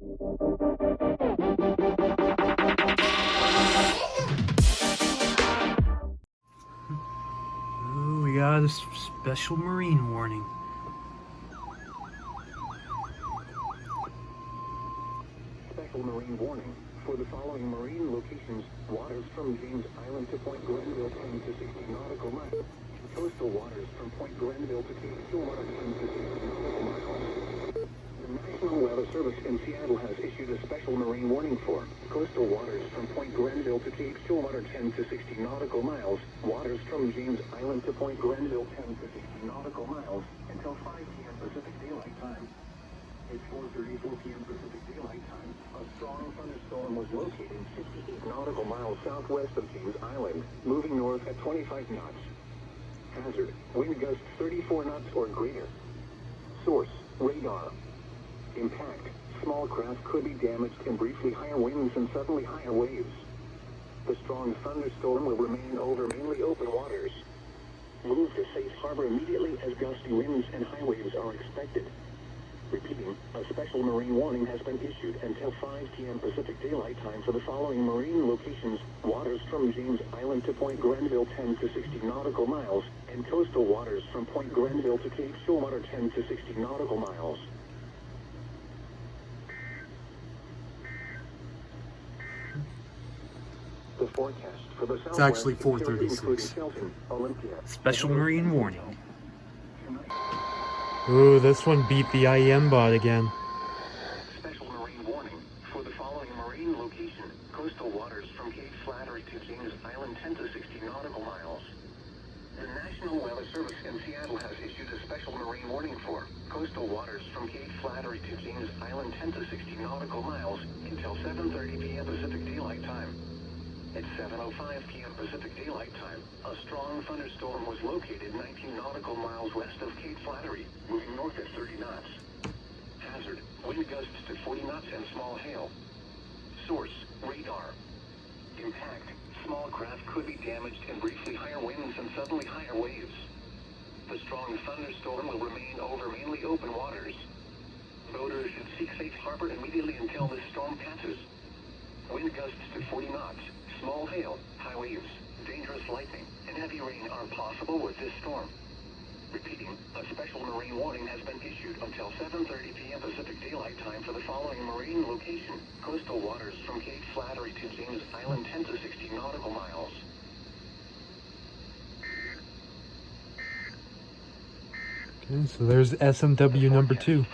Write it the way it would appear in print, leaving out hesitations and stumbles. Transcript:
Oh, we got a special marine warning. Special marine warning. For the following marine locations, waters from James Island to Point Grenville 10 to 60 nautical miles. Coastal waters from Point Grenville to Cape Stillwater 10 to 60 nautical miles. The National Weather Service in Seattle has issued a special marine warning for coastal waters from Point Grenville to Cape Stillwater 10 to 60 nautical miles, waters from James Island to Point Grenville 10 to 60 nautical miles until 5 p.m. Pacific Daylight Time. It's 4:34 p.m. Pacific Daylight Time. A strong thunderstorm was located 68 nautical miles southwest of James Island, moving north at 25 knots. Hazard, wind gusts 34 knots or greater. Source, radar. Impact, small craft could be damaged in briefly higher winds and suddenly higher waves. The strong thunderstorm will remain over mainly open waters. Move to safe harbor immediately as gusty winds and high waves are expected. Repeating, a special marine warning has been issued until 5 p.m. Pacific Daylight Time for the following marine locations: waters from James Island to Point Grenville 10 to 60 nautical miles, and coastal waters from Point Grenville to Cape Stillwater 10 to 60 nautical miles. The forecast for the It's actually 4:36. Olympia. Special marine warning. Ooh, this one beat the IEM bot again. Special marine warning for the following marine location: coastal waters from Cape Flattery to James Island 10 to 60 nautical miles. The National Weather Service in Seattle has issued a special marine warning for coastal waters from Cape Flattery to James Island 10 to 60 nautical miles until 7:30 p.m. Pacific Daylight Time. At 7:05 p.m. Pacific Daylight Time, a strong thunderstorm was located 19 nautical miles west of Cape Flattery, moving north at 30 knots. Hazard, wind gusts to 40 knots and small hail. Source, radar. Impact, small craft could be damaged in briefly higher winds and suddenly higher waves. The strong thunderstorm will remain over mainly open waters. Boaters should seek safe harbor immediately until this storm passes. Wind gusts to 40 knots. Small hail, high waves, dangerous lightning, and heavy rain are possible with this storm. Repeating, a special marine warning has been issued until 7:30 p.m. Pacific Daylight Time for the following marine location: coastal waters from Cape Flattery to James Island 10 to 60 nautical miles. Okay, so there's SMW number 2.